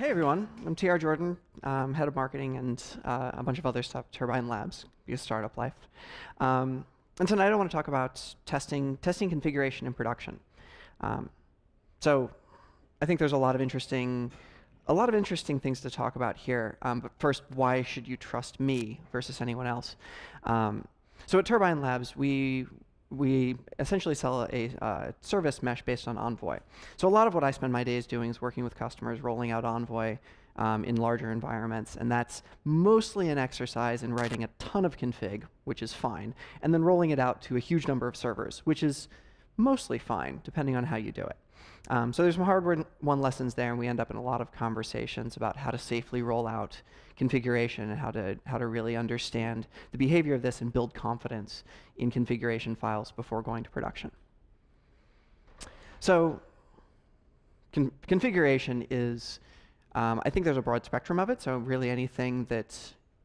Hey everyone, I'm TR Jordan, head of marketing and a bunch of other stuff, Turbine Labs, use startup life. And tonight I want to talk about testing configuration in production. So I think there's a lot of interesting things to talk about here. But first, why should you trust me versus anyone else? So at Turbine Labs, we essentially sell a service mesh based on Envoy. So a lot of what I spend my days doing is working with customers, rolling out Envoy in larger environments, and that's mostly an exercise in writing a ton of config, which is fine, and then rolling it out to a huge number of servers, which is mostly fine, depending on how you do it. So there's some hard-won lessons there, and we end up in a lot of conversations about how to safely roll out configuration and how to really understand the behavior of this and build confidence in configuration files before going to production. So configuration is, I think there's a broad spectrum of it, so really anything that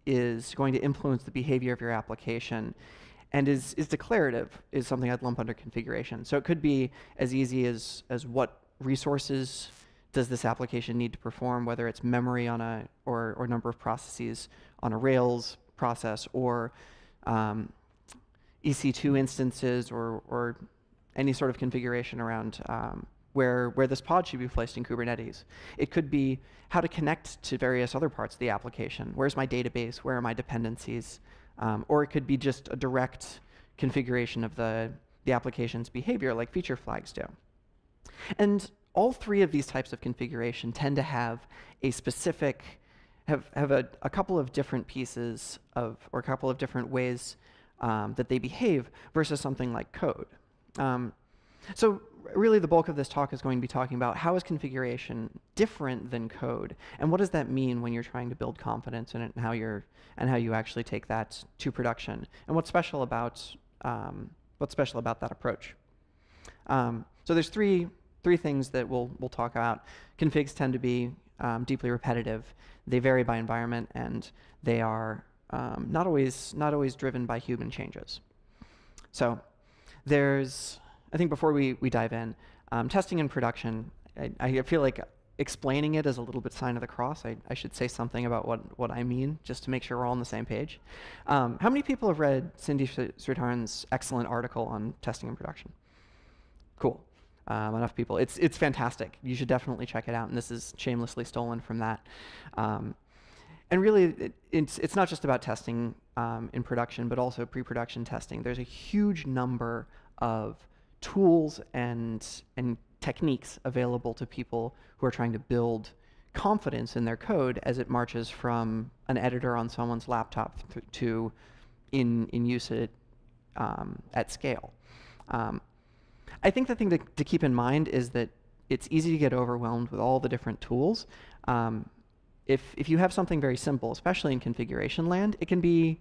is going to influence the behavior of your application and is declarative is something I'd lump under configuration. So it could be as easy as what resources does this application need to perform, whether it's memory on or number of processes on a Rails process, or EC2 instances, or any sort of configuration around where this pod should be placed in Kubernetes. It could be how to connect to various other parts of the application. Where's my database? Where are my dependencies? Or it could be just a direct configuration of the application's behavior, like feature flags do. And all three of these types of configuration tend to have a specific, have a couple of different pieces of, or a couple of different ways that they behave versus something like code. So really the bulk of this talk is going to be talking about how is configuration different than code, and what does that mean when you're trying to build confidence in it, and how you actually take that to production, and what's special about that approach. So there's three things that we'll talk about. Configs tend to be deeply repetitive. They vary by environment, and they are not always driven by human changes. So there's, I think before we dive in, testing in production, I feel like explaining it is a little bit sign of the cross. I should say something about what I mean, just to make sure we're all on the same page. How many people have read Cindy Sridharan's excellent article on testing in production? Cool. Enough people. It's fantastic. You should definitely check it out, and this is shamelessly stolen from that. And really, it's not just about testing in production, but also pre-production testing. There's a huge number of tools and techniques available to people who are trying to build confidence in their code as it marches from an editor on someone's laptop to in use at scale. I think the thing to keep in mind is that it's easy to get overwhelmed with all the different tools. If you have something very simple, especially in configuration land, it can be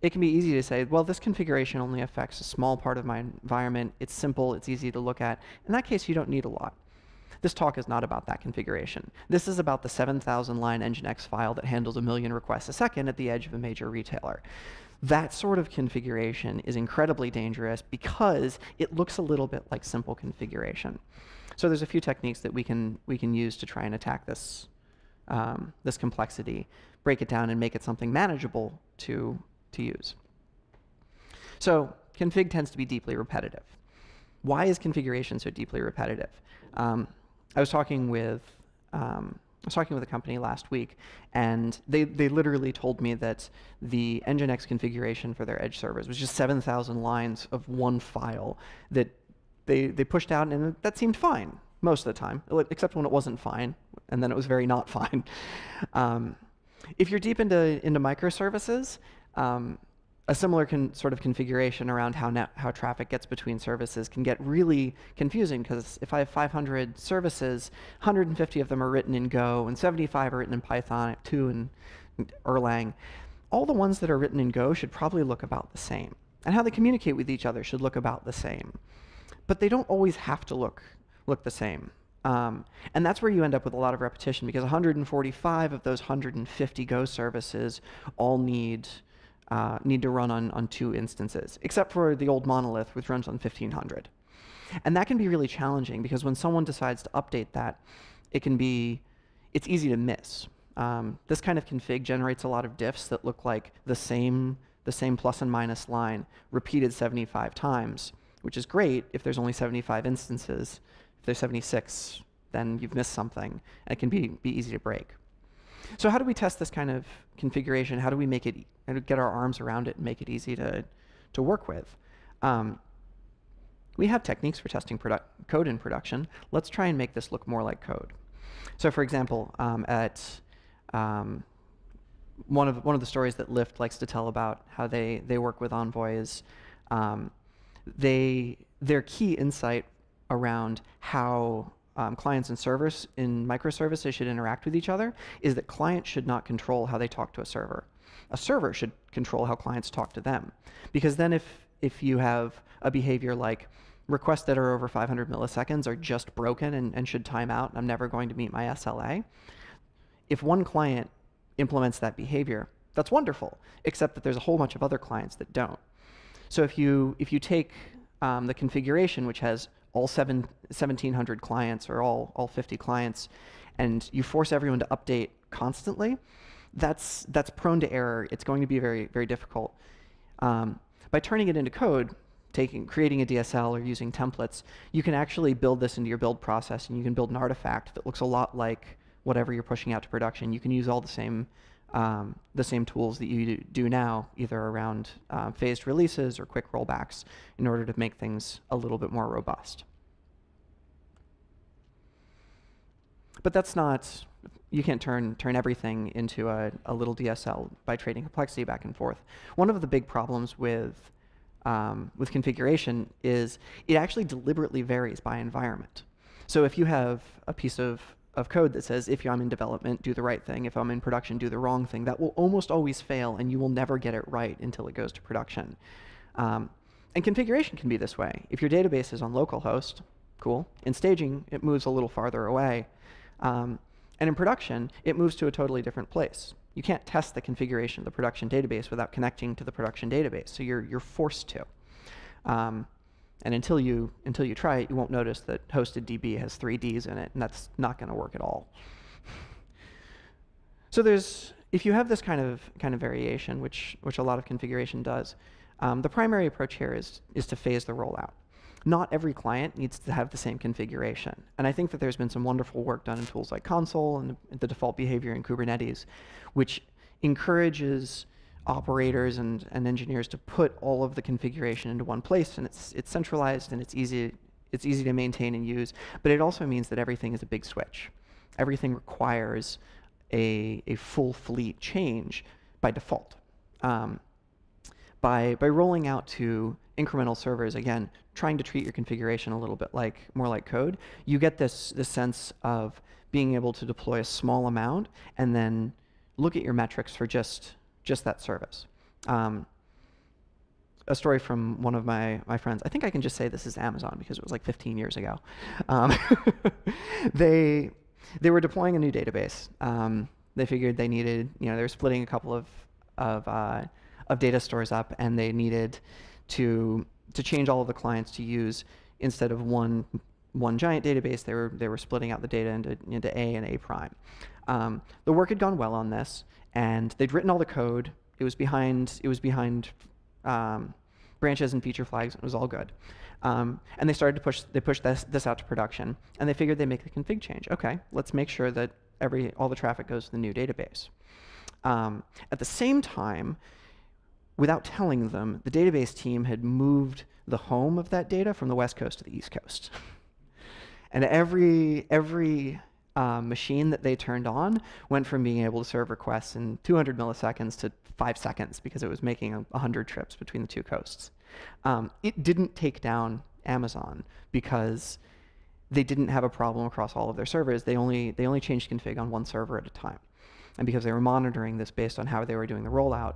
easy to say, well, this configuration only affects a small part of my environment. It's simple. It's easy to look at. In that case, you don't need a lot. This talk is not about that configuration. This is about the 7,000-line Nginx file that handles 1 million requests a second at the edge of a major retailer. That sort of configuration is incredibly dangerous because it looks a little bit like simple configuration. So there's a few techniques that we can use to try and attack this this complexity, break it down, and make it something manageable to use. So config tends to be deeply repetitive. Why is configuration so deeply repetitive? I was talking with a company last week, and they literally told me that the Nginx configuration for their edge servers was just 7,000 lines of one file that they pushed out, and that seemed fine most of the time, except when it wasn't fine, and then it was very not fine. If you're deep into microservices, a similar sort of configuration around how traffic gets between services can get really confusing, because if I have 500 services, 150 of them are written in Go, and 75 are written in Python, 2 in Erlang. All the ones that are written in Go should probably look about the same, and how they communicate with each other should look about the same. But they don't always have to look the same. And that's where you end up with a lot of repetition, because 145 of those 150 Go services all need to run on 2 instances, except for the old monolith, which runs on 1,500. And that can be really challenging, because when someone decides to update that, it can be it's easy to miss. This kind of config generates a lot of diffs that look like the same plus and minus line repeated 75 times, which is great if there's only 75 instances. If there's 76, then you've missed something, and it can be easy to break. So how do we test this kind of configuration? How do we make it, get our arms around it and make it easy to work with? We have techniques for testing code in production. Let's try and make this look more like code. So for example, one of the stories that Lyft likes to tell about how they work with Envoy is their key insight around how clients and servers in microservices should interact with each other is that clients should not control how they talk to a server. A server should control how clients talk to them. Because then if you have a behavior like requests that are over 500 milliseconds are just broken and should time out, and I'm never going to meet my SLA, if one client implements that behavior, that's wonderful, except that there's a whole bunch of other clients that don't. So if you take the configuration, which has all 1,700 clients or all 50 clients, and you force everyone to update constantly, that's prone to error. It's going to be very, very difficult. By turning it into code, creating a DSL or using templates, you can actually build this into your build process, and you can build an artifact that looks a lot like whatever you're pushing out to production. You can use all the same tools that you do now, either around phased releases or quick rollbacks, in order to make things a little bit more robust. But that's not, you can't turn everything into a little DSL by trading complexity back and forth. One of the big problems with configuration is it actually deliberately varies by environment. So if you have a piece of code that says, if I'm in development, do the right thing. If I'm in production, do the wrong thing. That will almost always fail, and you will never get it right until it goes to production. And configuration can be this way. If your database is on localhost, cool. In staging, it moves a little farther away. And in production, it moves to a totally different place. You can't test the configuration of the production database without connecting to the production database, so you're forced to. And until you try it, you won't notice that hosted DB has 3 Ds in it, and that's not going to work at all. So if you have this kind of variation, which a lot of configuration does, the primary approach here is to phase the rollout. Not every client needs to have the same configuration, and I think that there's been some wonderful work done in tools like Consul and the default behavior in Kubernetes, which encourages operators and engineers to put all of the configuration into one place, and it's centralized and it's easy to maintain and use. But it also means that everything is a big switch. Everything requires a full fleet change by default. By rolling out to incremental servers, again, trying to treat your configuration a little bit more like code, you get this sense of being able to deploy a small amount and then look at your metrics for just that service. A story from one of my friends, I think I can just say this is Amazon because it was like 15 years ago. They were deploying a new database. They figured they needed, they were splitting a couple of data stores up, and they needed to change all of the clients to use, instead of one giant database, they were splitting out the data into A and A prime. The work had gone well on this, and they'd written all the code. It was behind branches and feature flags. It was all good. And they started to push this out to production, and they figured they'd make the config change. Okay, let's make sure that all the traffic goes to the new database. At the same time, without telling them, the database team had moved the home of that data from the West Coast to the East Coast. And every machine that they turned on went from being able to serve requests in 200 milliseconds to 5 seconds, because it was making 100 trips between the two coasts. It didn't take down Amazon because they didn't have a problem across all of their servers. They only changed config on one server at a time. And because they were monitoring this based on how they were doing the rollout,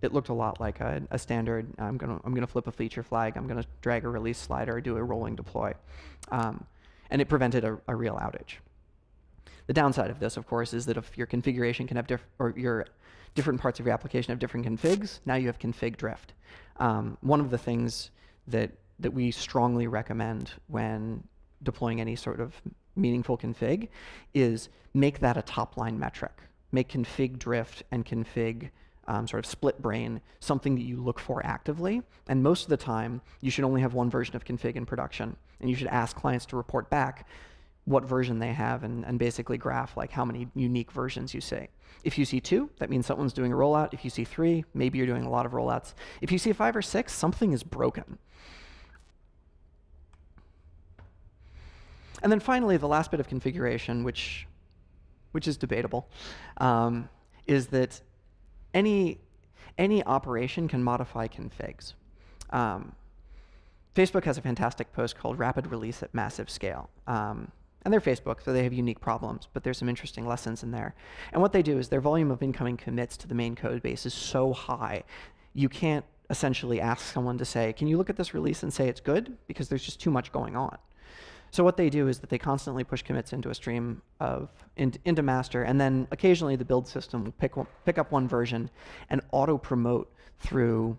it looked a lot like a standard, I'm gonna flip a feature flag, I'm gonna drag a release slider, do a rolling deploy. And it prevented a real outage. The downside of this, of course, is that if your configuration can have your different parts of your application have different configs, now you have config drift. One of the things that we strongly recommend when deploying any sort of meaningful config is make that a top-line metric. Make config drift and config sort of split brain something that you look for actively. And most of the time, you should only have one version of config in production. And you should ask clients to report back what version they have and basically graph like how many unique versions you see. If you see 2, that means someone's doing a rollout. If you see 3, maybe you're doing a lot of rollouts. If you see 5 or 6, something is broken. And then finally, the last bit of configuration, which is debatable, is that any operation can modify configs. Facebook has a fantastic post called Rapid Release at Massive Scale. And they're Facebook, so they have unique problems, but there's some interesting lessons in there. And what they do is their volume of incoming commits to the main code base is so high, you can't essentially ask someone to say, can you look at this release and say it's good? Because there's just too much going on. So what they do is that they constantly push commits into a stream into master, and then occasionally the build system will pick up one version and auto-promote through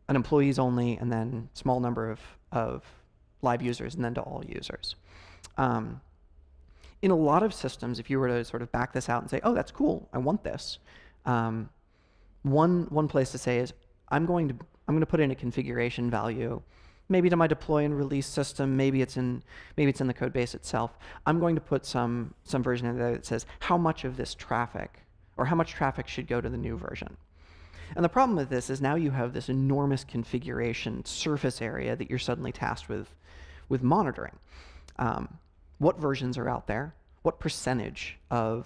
an employees only and then small number of live users and then to all users. In a lot of systems, if you were to sort of back this out and say, oh, that's cool, I want this, one place to say is, I'm going to put in a configuration value, maybe to my deploy and release system, maybe it's in the code base itself. I'm going to put some version in there that says how much of this traffic, or how much traffic should go to the new version. And the problem with this is now you have this enormous configuration surface area that you're suddenly tasked with monitoring. What versions are out there? What percentage of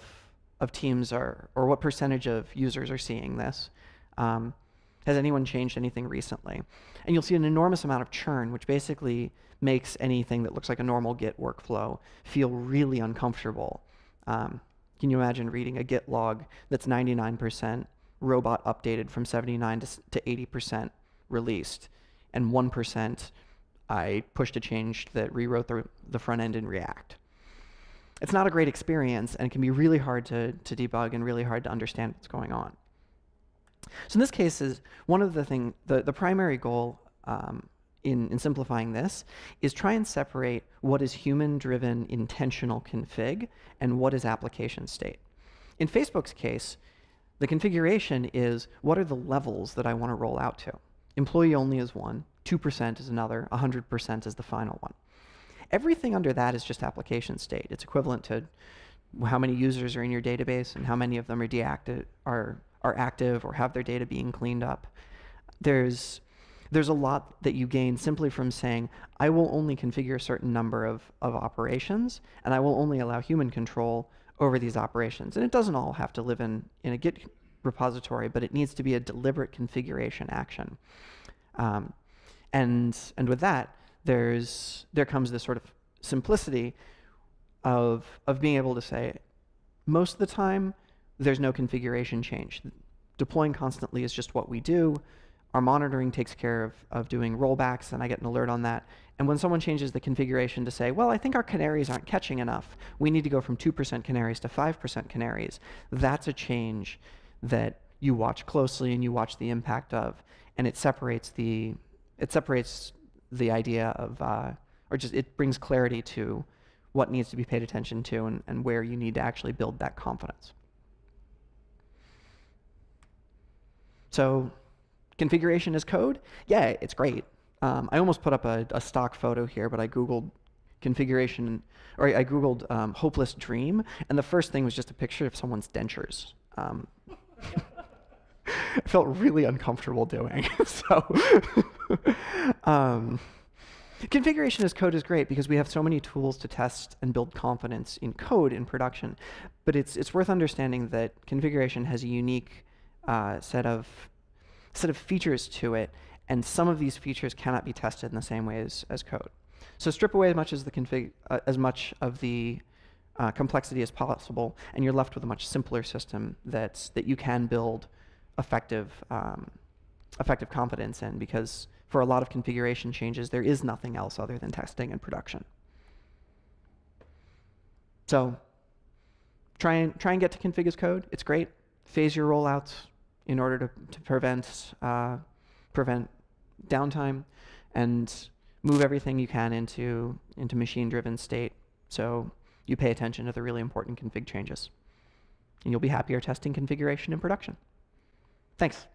teams or what percentage of users are seeing this? Has anyone changed anything recently? And you'll see an enormous amount of churn, which basically makes anything that looks like a normal Git workflow feel really uncomfortable. Can you imagine reading a Git log that's 99% robot updated from 79 to 80% released, and 1% I pushed a change that rewrote the front end in React? It's not a great experience, and it can be really hard to debug and really hard to understand what's going on. So in this case, is one of the primary goal in simplifying this is try and separate what is human-driven intentional config and what is application state. In Facebook's case, the configuration is what are the levels that I want to roll out to. Employee only is one, 2% is another, 100% is the final one. Everything under that is just application state. It's equivalent to how many users are in your database and how many of them are active or have their data being cleaned up. There's a lot that you gain simply from saying, I will only configure a certain number of operations, and I will only allow human control over these operations. And it doesn't all have to live in a Git repository, but it needs to be a deliberate configuration action. And with that, there comes this sort of simplicity of being able to say, most of the time, there's no configuration change. Deploying constantly is just what we do. Our monitoring takes care of doing rollbacks, and I get an alert on that. And when someone changes the configuration to say, well, I think our canaries aren't catching enough, we need to go from 2% canaries to 5% canaries, that's a change that you watch closely and you watch the impact of, and it separates the idea of, it brings clarity to what needs to be paid attention to and where you need to actually build that confidence. So configuration as code? Yeah, it's great. I almost put up a stock photo here, but I Googled configuration, or I Googled hopeless dream, and the first thing was just a picture of someone's dentures. I felt really uncomfortable doing. So configuration as code is great because we have so many tools to test and build confidence in code in production, but it's worth understanding that configuration has a unique set of features to it, and some of these features cannot be tested in the same way as code. So strip away as much of the complexity as possible, and you're left with a much simpler system that you can build effective confidence in, because for a lot of configuration changes, there is nothing else other than testing and production. So try and get to config as code. It's great. Phase your rollouts in order to prevent downtime, and move everything you can into machine-driven state, so you pay attention to the really important config changes. And you'll be happier testing configuration in production. Thanks.